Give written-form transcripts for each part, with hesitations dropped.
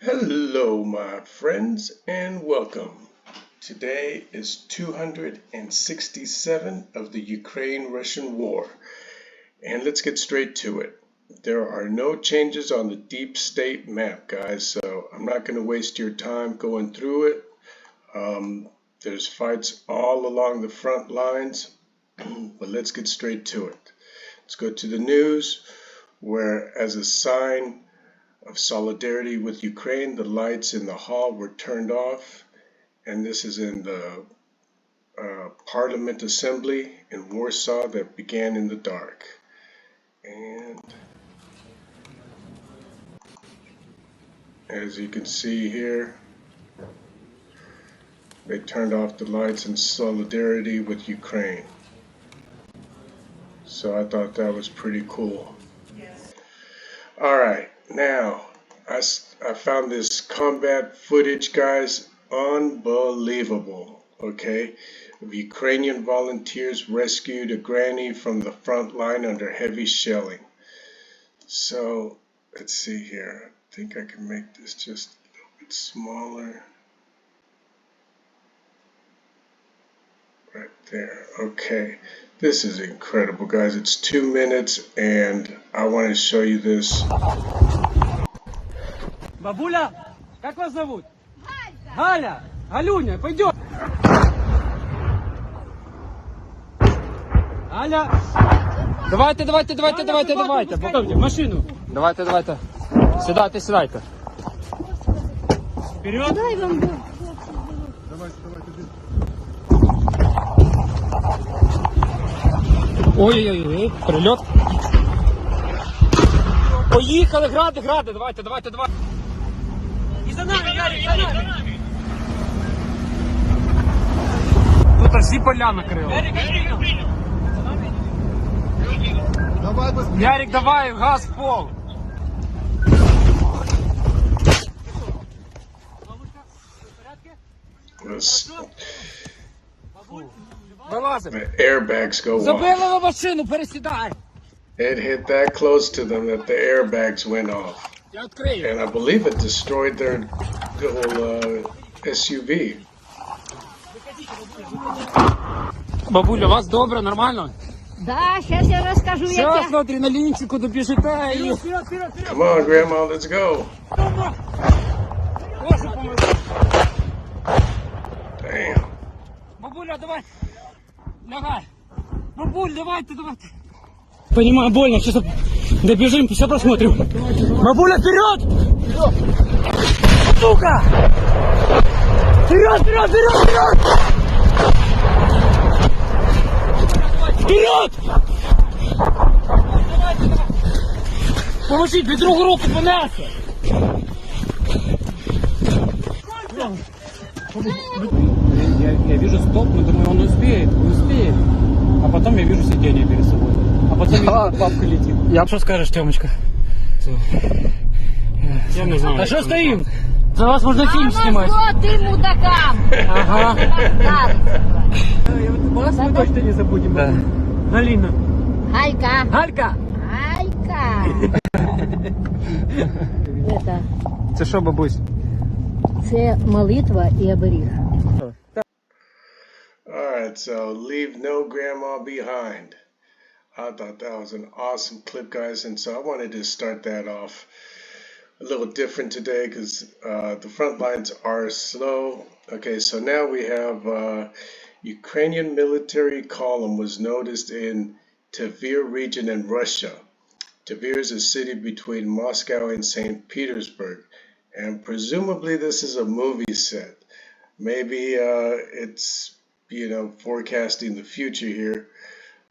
Hello my friends and welcome. Today is 267 of the Ukraine-Russian war, and let's get straight to it. There are no changes on the deep state map, guys, so I'm not going to waste your time going through it. There's fights all along the front lines, but let's get straight to it. Let's go to the news, where as a sign of solidarity with Ukraine, the lights in the hall were turned off, and this is in the Parliamentary Assembly in Warsaw that began in the dark. And as you can see here, they turned off the lights in solidarity with Ukraine. So I thought that was pretty cool. Yes. All right. Now, I found this combat footage, guys, unbelievable, okay? Ukrainian volunteers rescued a granny from the front line under heavy shelling. So, let's see here. I think I can make this just a little bit smaller. Right there, okay. This is incredible, guys. It's 2 minutes, and I want to show you this. Бабуля, как вас зовут? Галя. Галюня, пойдем. Галя. Давайте. Потом в машину. Давайте. Сідайте. Вперед. Дай вам. Давайте. Ой, прильот. Поїхали, гради, давайте. І за нами, Ярик, за нами. Тут всі поля накрили. Ярик, давай, газ в пол. Вилазимо. Airbags go off. Забили на машину, пересідай. It hit that close to them that the airbags went off. And I believe it destroyed their little SUV. Бабуля, у вас добре, нормально? Да, сейчас я расскажу. Сейчас на адреналинчику добежите. Come on, Grandma, let's go. Damn. Бабуля, давай. Лягай. Бабуль, давайте. Понимаю, больно. Сейчас добежим, все посмотрим. Бабуля, вперед! Сука! Вперед! Вперед! Положить другую руку, понятно. Я вижу стоп, но думаю, он успеет. А потом я вижу сиденье перед собой. А потом бабка летит. Я что скажешь, Тёмочка? Я не знаю. А что стоим? За вас можно фильм снимать. А ты мудакам! Ага. Вас мы точно не забудем. Да. Галина. Галька! Це що, бабусь? Це молитва і оберіг. Alright, so leave no grandma behind. I thought that was an awesome clip, guys, and so I wanted to start that off a little different today because the front lines are slow. Okay, so now we have Ukrainian military column was noticed in Tver region in Russia. Tver is a city between Moscow and St. Petersburg, and presumably this is a movie set. Maybe it's, forecasting the future here.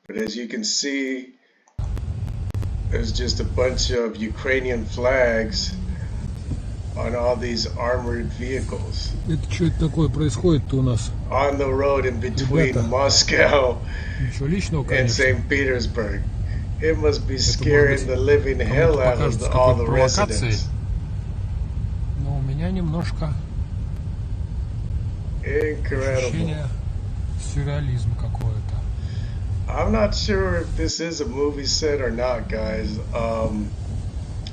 But as you can see, there's just a bunch of Ukrainian flags on all these armored vehicles. Это что это такое происходит-то у нас? On the road in between Moscow and St. Petersburg. It must be scaring the living hell out of all the residents. Но у меня немножко ощущение сюрреализма какое-то. I'm not sure if this is a movie set or not, guys.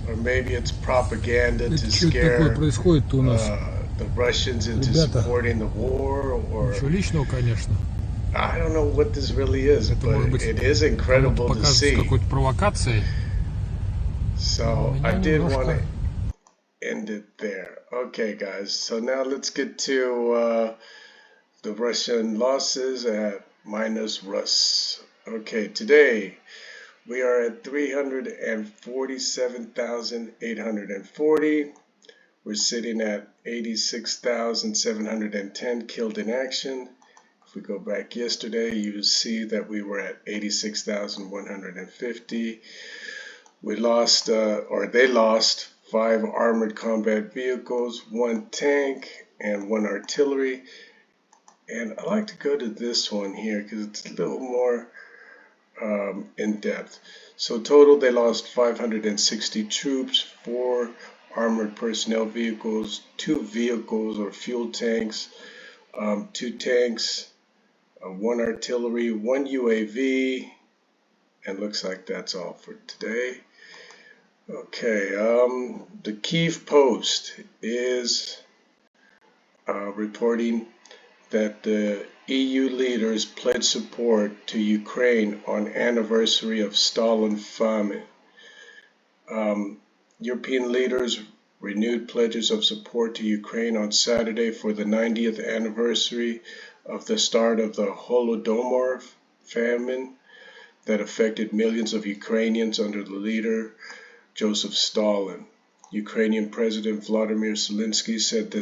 or maybe it's propaganda Это to что такое scare происходит-то у нас? the Russians into Ребята, supporting the war, or ничего личного, конечно. I don't know what this really is, Это может but быть it is кому-то incredible to покажется see. какой-то провокацией. So меня I did want немножко... to end it there. Okay, guys. So now let's get to the Russian losses at minus Rus. Okay, today we are at 347,840. We're sitting at 86,710 killed in action. If we go back yesterday, you see that we were at 86,150. We lost, or they lost, 5 armored combat vehicles, 1 tank, and 1 artillery. And I like to go to this one here because it's a little more in depth. So total, they lost 560 troops, 4 armored personnel vehicles, 2 vehicles or fuel tanks, 2 tanks, 1 artillery, 1 UAV, and looks like that's all for today. Okay, the Kyiv Post is reporting that the EU leaders pledge support to Ukraine on anniversary of Stalin famine. European leaders renewed pledges of support to Ukraine on Saturday for the 90th anniversary of the start of the Holomor famine that affected millions of Ukrainians under the leader Joseph Stalin. Ukrainian President Vladimir Solov said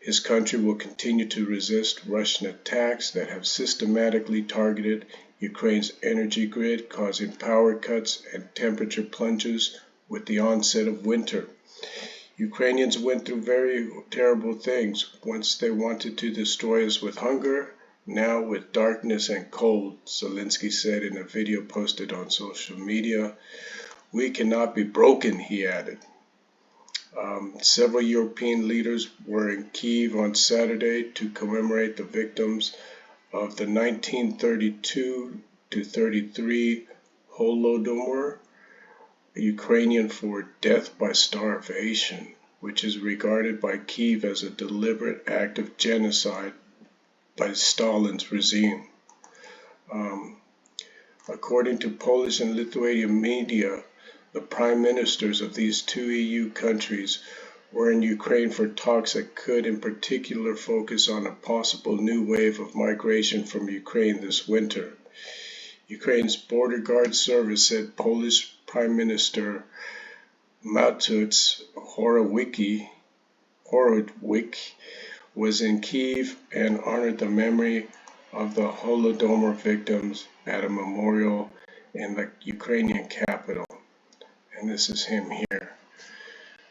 his country will continue to resist Russian attacks that have systematically targeted Ukraine's energy grid, causing power cuts and temperature plunges with the onset of winter. Ukrainians went through very terrible things. Once they wanted to destroy us with hunger, now with darkness and cold, Zelensky said in a video posted on social media. We cannot be broken, he added. Several European leaders were in Kyiv on Saturday to commemorate the victims of the 1932-33 Holodomor, Ukrainian for death by starvation, which is regarded by Kyiv as a deliberate act of genocide by Stalin's regime. According to Polish and Lithuanian media, the prime ministers of these 2 EU countries were in Ukraine for talks that could in particular focus on a possible new wave of migration from Ukraine this winter. Ukraine's Border Guard Service said Polish Prime Minister Mousetrap was in Kyiv and honored the memory of the Holodomor victims at a memorial in the Ukrainian capital. And this is him here.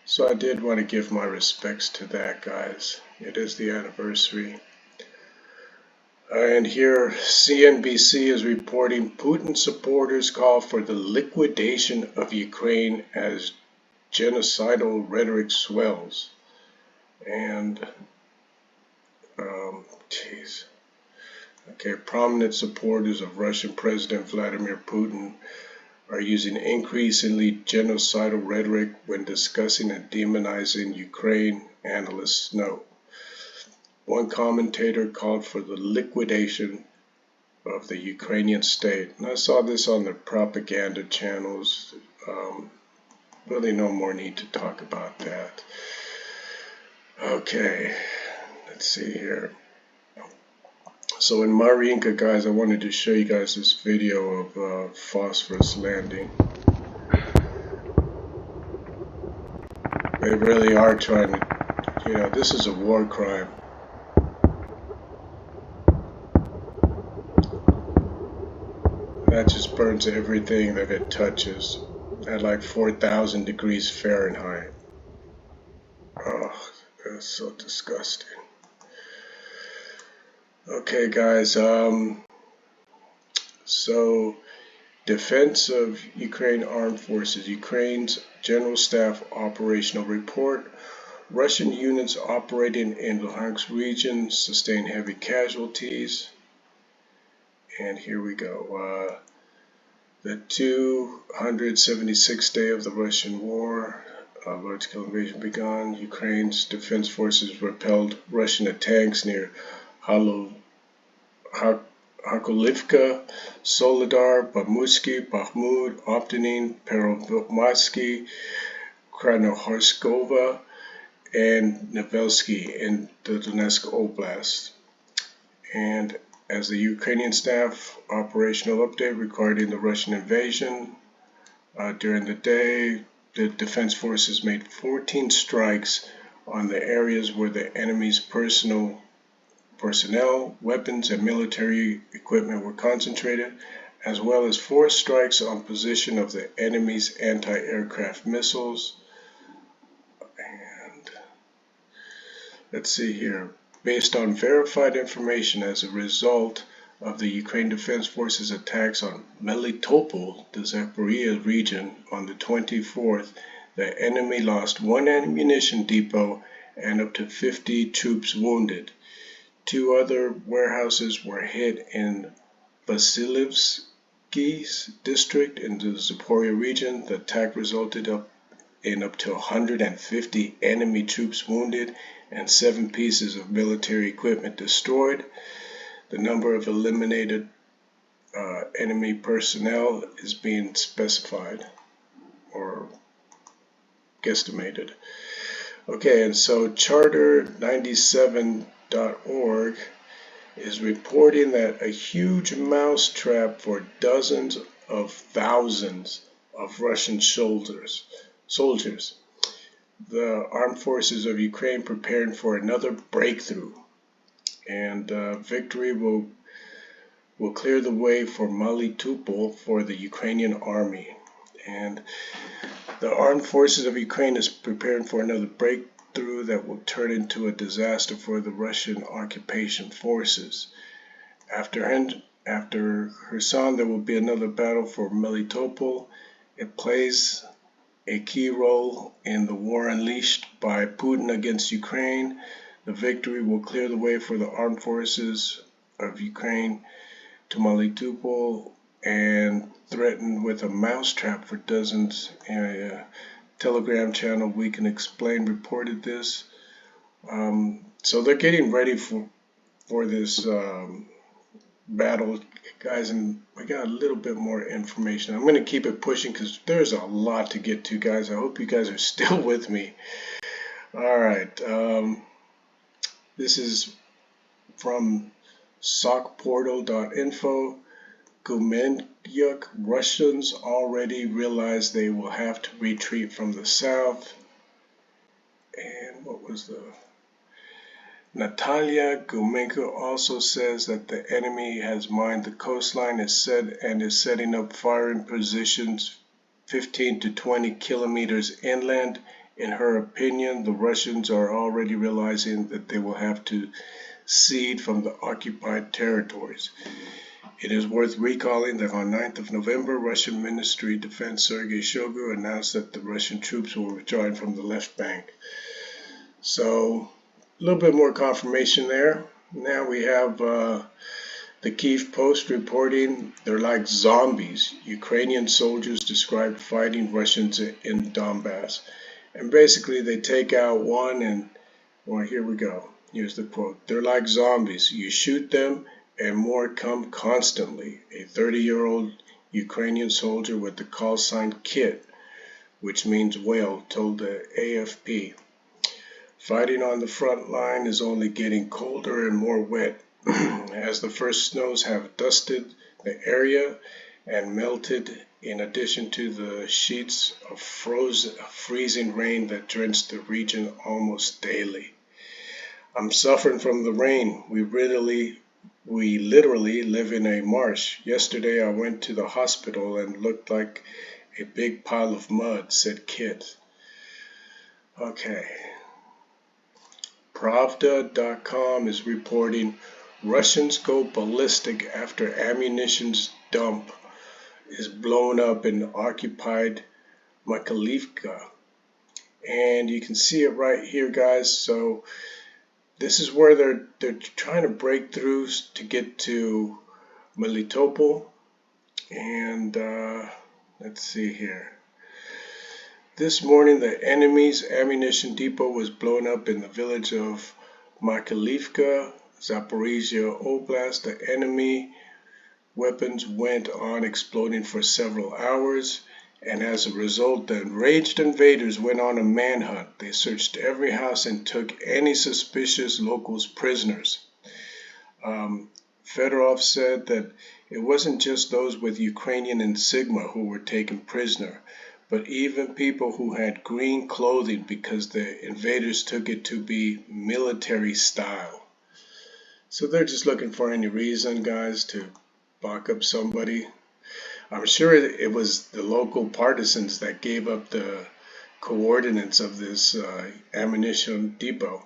So I did want to give my respects to that, guys. It is the anniversary. And here CNBC is reporting Putin supporters call for the liquidation of Ukraine as genocidal rhetoric swells. And, okay, prominent supporters of Russian President Vladimir Putin are using increasingly genocidal rhetoric when discussing and demonizing Ukraine, analysts note. One commentator called for the liquidation of the Ukrainian state. And I saw this on the propaganda channels. Really no more need to talk about that. Okay, let's see here. So in Marinka, guys, I wanted to show you guys this video of phosphorus landing. They really are trying to, this is a war crime. That just burns everything that it touches at like 4,000 degrees Fahrenheit. Oh, that's so disgusting. Okay, guys, so Defense of Ukraine Armed Forces, Ukraine's General Staff Operational Report. Russian units operating in Luhansk region sustained heavy casualties. And here we go. The 276th day of the Russian war, large-scale invasion begun. Ukraine's defense forces repelled Russian tanks near Hakolivka, Soledar, Bamutsky, Bakhmut, Optinin, Perovomatsky, Krasnohorskova, and Nevelsky in the Donetsk Oblast. And as the Ukrainian staff operational update regarding the Russian invasion, during the day, the defense forces made 14 strikes on the areas where the enemy's personnel, weapons, and military equipment were concentrated, as well as 4 strikes on position of the enemy's anti-aircraft missiles. And let's see here. Based on verified information as a result of the Ukraine Defense Forces attacks on Melitopol, the Zaporizhia region, on the 24th, the enemy lost 1 ammunition depot and up to 50 troops wounded. 2 other warehouses were hit in Vasilivsky's district in the Zaporizhia region. The attack resulted in up to 150 enemy troops wounded and 7 pieces of military equipment destroyed. The number of eliminated enemy personnel is being specified or guesstimated. Okay, and so Charter97.org is reporting that a huge mousetrap for dozens of thousands of Russian soldiers. The armed forces of Ukraine preparing for another breakthrough, and victory will clear the way for Melitopol for the Ukrainian army. And the armed forces of Ukraine is preparing for another breakthrough that will turn into a disaster for the Russian occupation forces. After Kherson, there will be another battle for Melitopol. It plays a key role in the war unleashed by Putin against Ukraine. The victory will clear the way for the armed forces of Ukraine to Melitopol and threaten with a mousetrap for dozens. A Telegram channel We Can Explain reported this. So they're getting ready for this battle, guys, and we got a little bit more information. I'm going to keep it pushing because there's a lot to get to, guys. I hope you guys are still with me. All right, this is from socportal.info. Gumenyuk, Russians already realize they will have to retreat from the south. And what was the... Natalia Gumenko also says that the enemy has mined the coastline and is setting up firing positions 15 to 20 kilometers inland. In her opinion, the Russians are already realizing that they will have to cede from the occupied territories. It is worth recalling that on 9th of November, Russian Ministry of Defense Sergei Shoigu announced that the Russian troops were withdrawing from the left bank. So, a little bit more confirmation there. Now we have the Kyiv Post reporting they're like zombies. Ukrainian soldiers described fighting Russians in Donbass. And basically they take out one and, well, here we go. Here's the quote. They're like zombies. You shoot them and more come constantly. A 30-year-old Ukrainian soldier with the call sign KIT, which means whale, told the AFP. Fighting on the front line is only getting colder and more wet as the first snows have dusted the area and melted, in addition to the sheets of freezing rain that drenched the region almost daily. I'm suffering from the rain. We literally live in a marsh. Yesterday I went to the hospital and looked like a big pile of mud, said Kit. Okay. Pravda.com is reporting Russians go ballistic after ammunition's dump is blown up in occupied Mykolivka. And you can see it right here, guys. So this is where they're trying to break through to get to Melitopol. And let's see here. This morning, the enemy's ammunition depot was blown up in the village of Makilivka, Zaporizhia Oblast. The enemy weapons went on exploding for several hours, and as a result, the enraged invaders went on a manhunt. They searched every house and took any suspicious locals prisoners. Fedorov said that it wasn't just those with Ukrainian insignia who were taken prisoner, but even people who had green clothing because the invaders took it to be military style. So they're just looking for any reason, guys, to lock up somebody. I'm sure it was the local partisans that gave up the coordinates of this ammunition depot.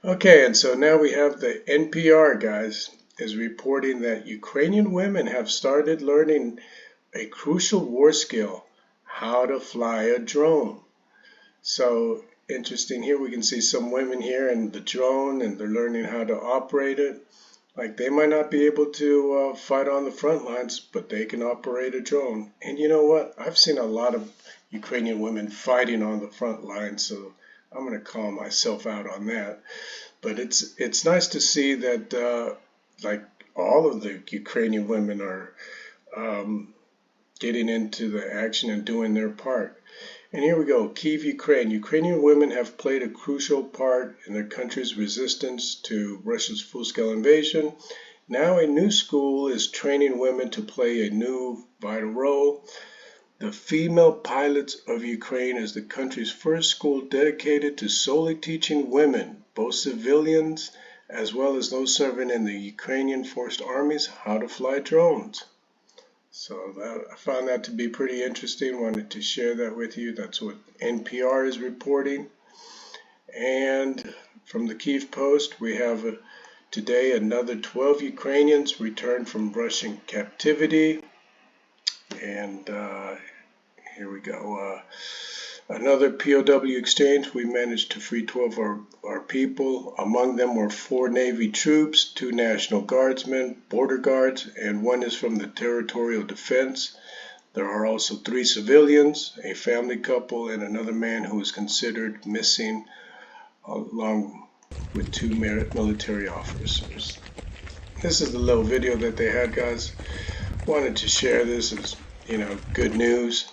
Okay, and so now we have the NPR, guys, is reporting that Ukrainian women have started learning a crucial war skill, how to fly a drone. So interesting, here we can see some women here in the drone, and they're learning how to operate it. Like, they might not be able to fight on the front lines, but they can operate a drone. And you know what? I've seen a lot of Ukrainian women fighting on the front lines, so I'm going to call myself out on that. But it's nice to see that like all of the Ukrainian women are getting into the action and doing their part. And here we go, Kyiv, Ukraine. Ukrainian women have played a crucial part in their country's resistance to Russia's full-scale invasion. Now a new school is training women to play a new vital role. The Female Pilots of Ukraine is the country's first school dedicated to solely teaching women, both civilians as well as those serving in the Ukrainian forced armies, how to fly drones. So I found that to be pretty interesting. Wanted to share that with you. That's what NPR is reporting. And from the Kyiv Post, we have today another 12 Ukrainians returned from Russian captivity. And here we go. Another POW exchange. We managed to free 12 of our people. Among them were 4 Navy troops, 2 National Guardsmen, border guards, and 1 is from the Territorial Defense. There are also 3 civilians, a family couple, and another man who is considered missing, along with 2 military officers. This is the little video that they had, guys. Wanted to share this as, good news.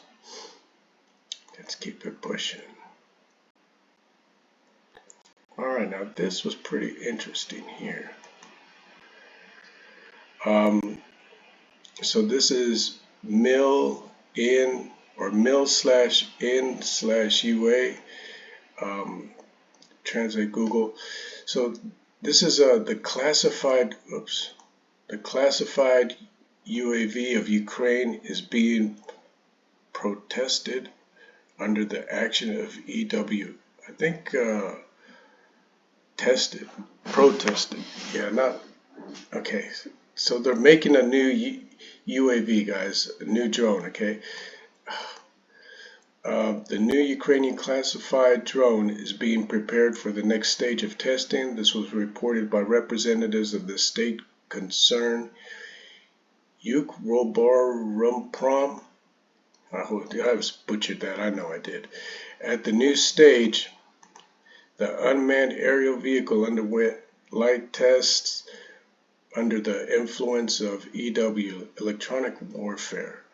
Let's keep it pushing. Alright, now this was pretty interesting here. So this is mil/in or mil/in/UA. Translate Google. So this is the classified UAV of Ukraine is being protested under the action of EW. I think protested. Yeah, not, okay. So they're making a new UAV, guys, a new drone, okay? The new Ukrainian classified drone is being prepared for the next stage of testing. This was reported by representatives of the state concern, Ukroborumprom. I butchered that, I know I did. At the new stage, the unmanned aerial vehicle underwent light tests under the influence of EW, electronic warfare.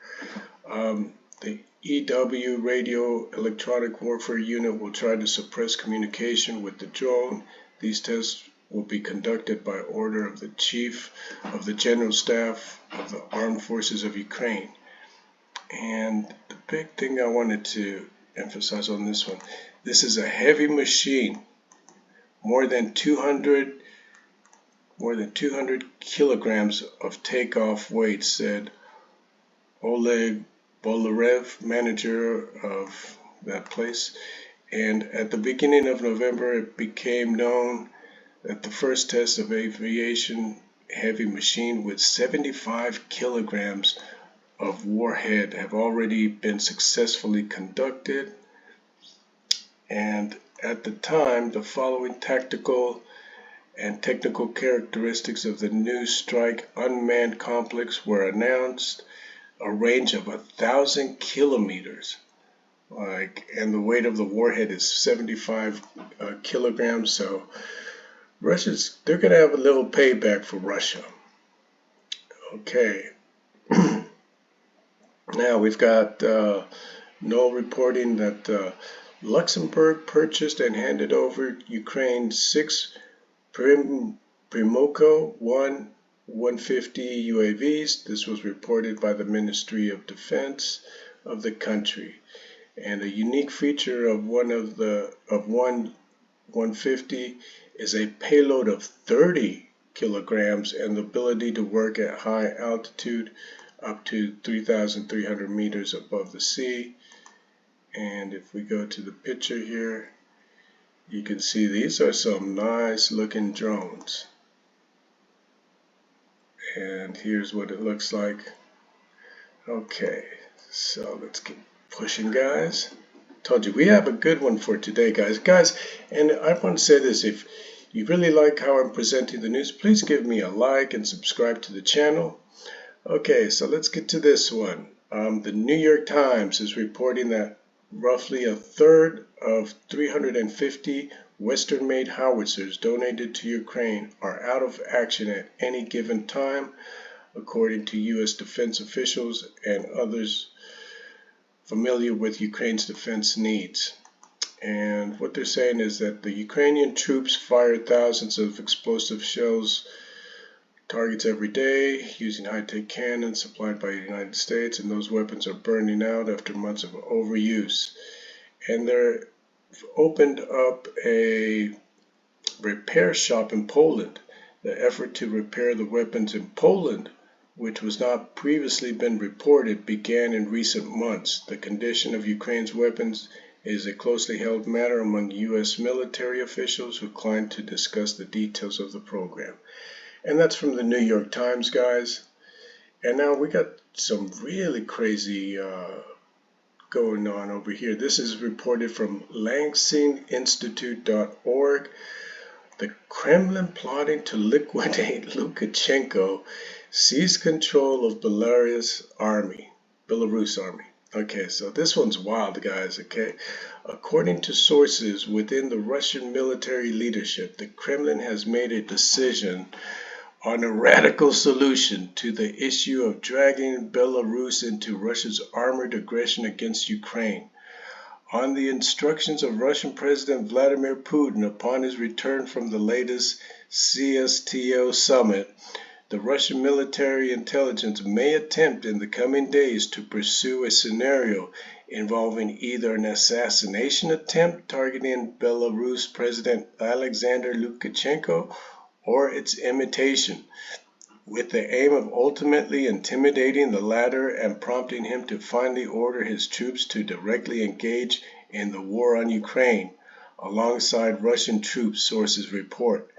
The EW radio electronic warfare unit will try to suppress communication with the drone. These tests will be conducted by order of the Chief of the General Staff of the Armed Forces of Ukraine. And the big thing I wanted to emphasize on this one, this is a heavy machine, more than 200 kilograms of takeoff weight, said Oleg Bolarev, manager of that place. And at the beginning of November, it became known that the first test of aviation heavy machine with 75 kilograms of warhead have already been successfully conducted. And at the time, the following tactical and technical characteristics of the new strike unmanned complex were announced. a range of 1,000 kilometers. And the weight of the warhead is 75 kilograms. So they're going to have a little payback for Russia. Okay. Now we've got no reporting that Luxembourg purchased and handed over Ukraine 6 Primoko 150 UAVs. This was reported by the Ministry of Defense of the country. And a unique feature of one 150 is a payload of 30 kilograms and the ability to work at high altitude up to 3,300 meters above the sea. And if we go to the picture here, you can see these are some nice looking drones. And here's what it looks like. Okay, so let's keep pushing, guys. Told you we have a good one for today, guys. And I want to say this: if you really like how I'm presenting the news, please give me a like and subscribe to the channel. Okay, so let's get to this one. The New York Times is reporting that roughly a third of 350 Western-made howitzers donated to Ukraine are out of action at any given time, according to U.S. defense officials and others familiar with Ukraine's defense needs. And what they're saying is that the Ukrainian troops fired thousands of explosive shells targets every day using high-tech cannons supplied by the United States, and those weapons are burning out after months of overuse. And they're opened up a repair shop in Poland. The effort to repair the weapons in Poland, which was not previously been reported, began in recent months. The condition of Ukraine's weapons is a closely held matter among U.S. military officials who declined to discuss the details of the program. And that's from the New York Times, guys. And now we got some really crazy going on over here. This is reported from LansingInstitute.org. The Kremlin plotting to liquidate Lukashenko seized control of Belarus army. Okay, so this one's wild, guys, okay? According to sources within the Russian military leadership, the Kremlin has made a decision on a radical solution to the issue of dragging Belarus into Russia's armored aggression against Ukraine. On the instructions of Russian President Vladimir Putin upon his return from the latest CSTO summit, the Russian military intelligence may attempt in the coming days to pursue a scenario involving either an assassination attempt targeting Belarus President Alexander Lukashenko or its imitation, with the aim of ultimately intimidating the latter and prompting him to finally order his troops to directly engage in the war on Ukraine, alongside Russian troops, sources report.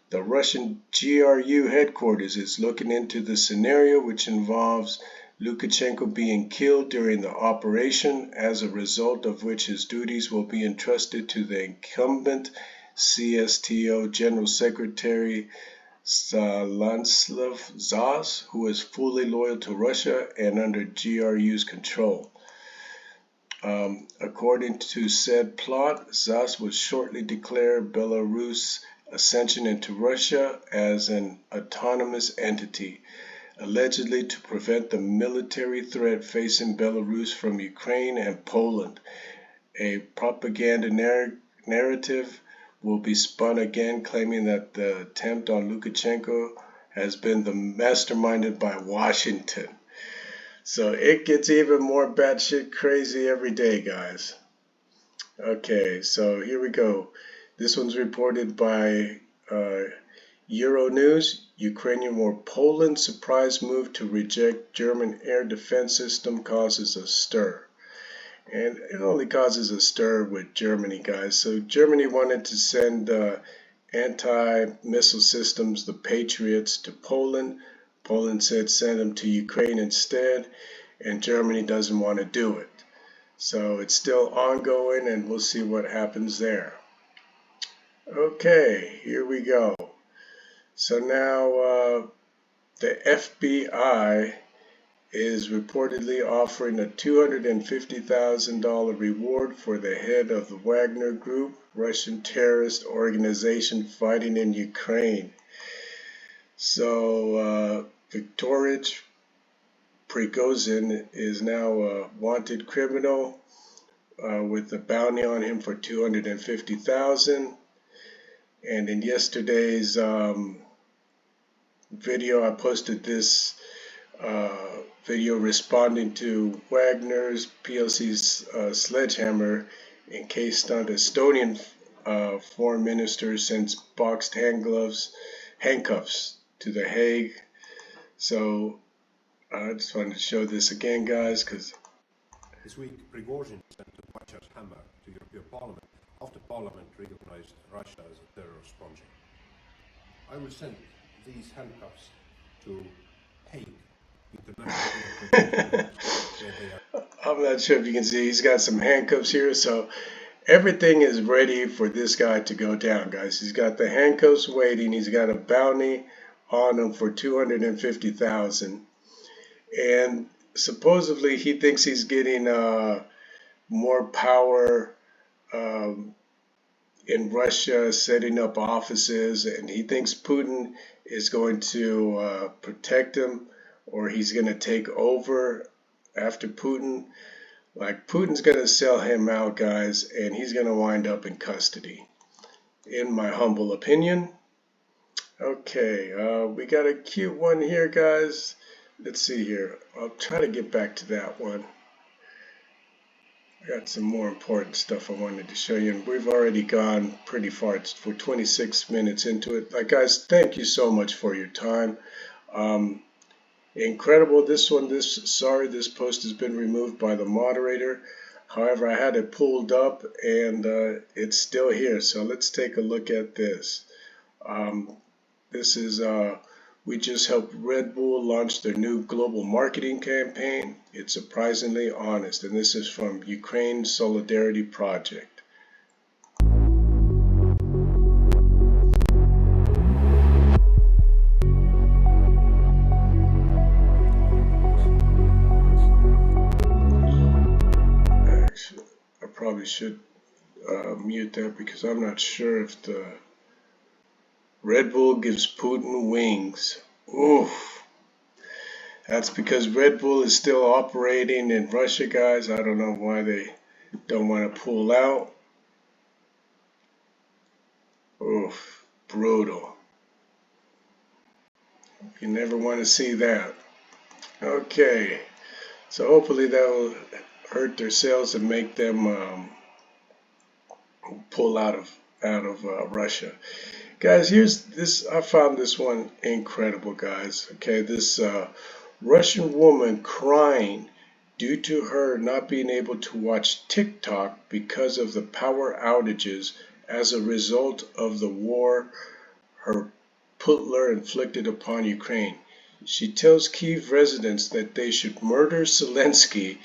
The Russian GRU headquarters is looking into the scenario, which involves Lukashenko being killed during the operation, as a result of which his duties will be entrusted to the incumbent CSTO General Secretary Stanislav Zas, who is fully loyal to Russia and under GRU's control. According to said plot, Zas would shortly declare Belarus' ascension into Russia as an autonomous entity, allegedly to prevent the military threat facing Belarus from Ukraine and Poland. A propaganda narrative will be spun again, claiming that the attempt on Lukashenko has been masterminded by Washington. So it gets even more batshit crazy every day, guys. Okay, so here we go. This one's reported by Euronews. Ukrainian war. Poland's surprise move to reject German air defense system causes a stir. And it only causes a stir with Germany, guys. So Germany wanted to send anti-missile systems, the Patriots, to Poland. Poland said send them to Ukraine instead, and Germany doesn't want to do it. So it's still ongoing, and we'll see what happens there. Okay, here we go. So now the FBI is reportedly offering a $250,000 reward for the head of the Wagner group, Russian terrorist organization fighting in Ukraine. So Viktor Prigozhin is now a wanted criminal with a bounty on him for $250,000. And in yesterday's video, I posted this video responding to Wagner's PLC's sledgehammer encased on Estonian foreign minister sends boxed handcuffs to The Hague. So I just wanted to show this again, guys, because this week Prigozhin sent a butcher's hammer to European Parliament after Parliament recognized Russia as a terrorist project. I will send these handcuffs to Hague International. I'm not sure if you can see, he's got some handcuffs here, so everything is ready for this guy to go down, guys. He's got the handcuffs waiting. He's got a bounty on him for $250,000, and supposedly he thinks he's getting more power in Russia, setting up offices, and he thinks Putin is going to protect him, or he's going to take over after Putin. Like, Putin's going to sell him out, guys, and he's going to wind up in custody, in my humble opinion. Okay, we got a cute one here, guys. Let's see here. I'll try to get back to that one. I got some more important stuff I wanted to show you, and we've already gone pretty far. We're 26 minutes into it. Like, guys, thank you so much for your time. Incredible. This post has been removed by the moderator. However, I had it pulled up, and it's still here. So let's take a look at this. This is we just helped Red Bull launch their new global marketing campaign. It's surprisingly honest, and this is from Ukraine Solidarity Project. Actually, I probably should mute that because I'm not sure if the Red Bull gives Putin wings. Oof. That's because Red Bull is still operating in Russia, guys. I don't know why they don't want to pull out. Oof. Brutal. You never want to see that. Okay. So hopefully that will hurt their sales and make them pull out of Russia. Guys, here's this. I found this one incredible, guys. Okay, this Russian woman crying due to her not being able to watch TikTok because of the power outages as a result of the war her Putin inflicted upon Ukraine. She tells Kyiv residents that they should murder Zelensky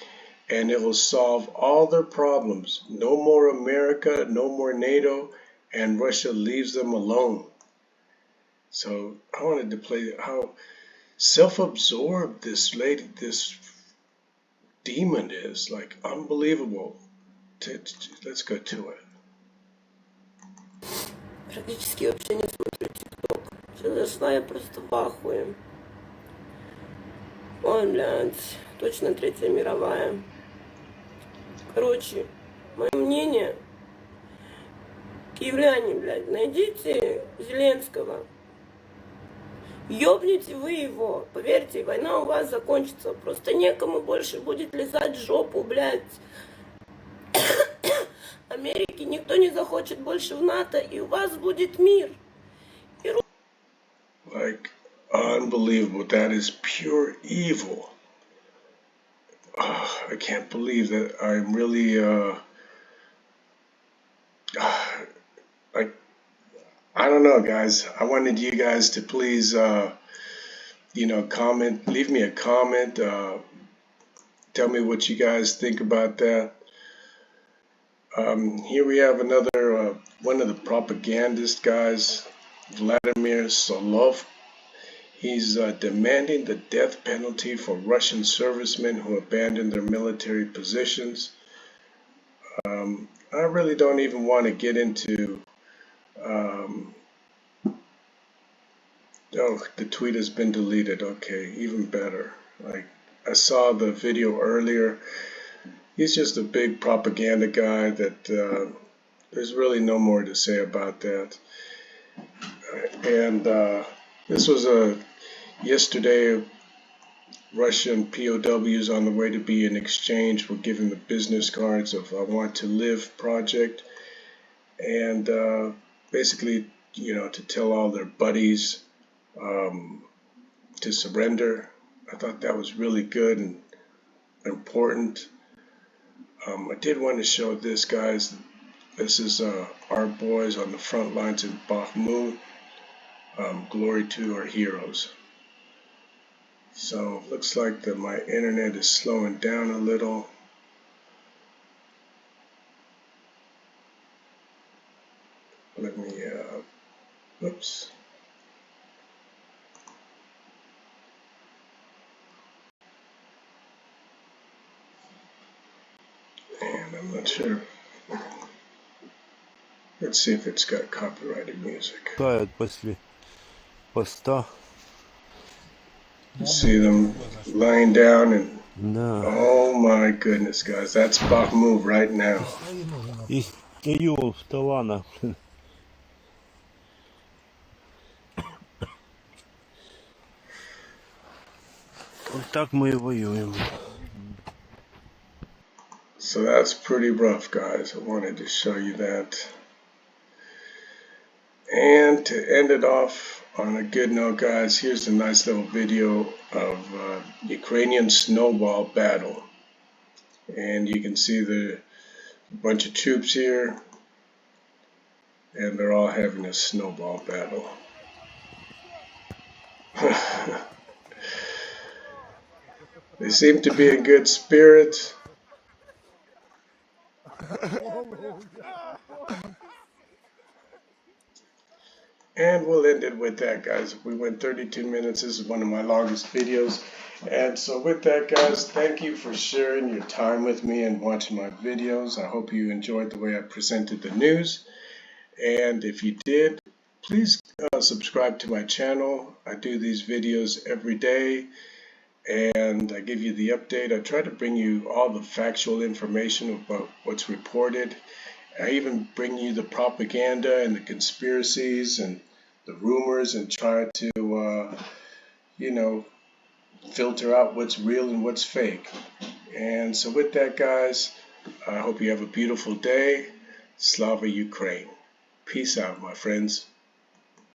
and it will solve all their problems. No more America, no more NATO, and Russia leaves them alone. So I wanted to play how self-absorbed this lady, this demon is. Like, unbelievable. Let's go to it. Практически вообще не смотрю ТикТок. Сейчас зашла, я просто в ахуе. Ой, блядь, точно Третья мировая. Короче, мое мнение... Киевляне, блядь, найдите Зеленского. Ёбните вы его. Поверьте, война у вас закончится. Просто некому больше будет лизать жопу, блядь. Америки никто не захочет больше в НАТО, и у вас будет мир. Like, unbelievable. That is pure evil. I can't believe that I'm really, I don't know, guys. I wanted you guys to please, comment, leave me a comment. Tell me what you guys think about that. Here we have another, one of the propagandist guys, Vladimir Solov. He's demanding the death penalty for Russian servicemen who abandoned their military positions. I really don't even want to get into oh, the tweet has been deleted. Okay, even better. Like, I saw the video earlier. He's just a big propaganda guy that there's really no more to say about that. And this was yesterday. Russian POWs on the way to be in exchange were given the business cards of I Want to Live project, and basically, to tell all their buddies to surrender. I thought that was really good and important. I did want to show this, guys. This is our boys on the front lines in Bakhmut. Glory to our heroes. So looks like my internet is slowing down a little. Let me, oops. And I'm not sure. Let's see if it's got copyrighted music. После поста. See them lying down and oh my goodness, guys, that's Bakhmut right now. Из нее вставана. Вот так мы и воюем. So that's pretty rough, guys. I wanted to show you that. And to end it off on a good note, guys, here's a nice little video of Ukrainian Snowball battle. And you can see the bunch of troops here, and they're all having a snowball battle. They seem to be in good spirits. And we'll end it with that, guys. We went 32 minutes. This is one of my longest videos. And so with that, guys, thank you for sharing your time with me and watching my videos. I hope you enjoyed the way I presented the news. And if you did, please subscribe to my channel. I do these videos every day, and I give you the update. I try to bring you all the factual information about what's reported. I even bring you the propaganda and the conspiracies and the rumors and try to, filter out what's real and what's fake. And so with that, guys, I hope you have a beautiful day. Slava Ukraine. Peace out, my friends.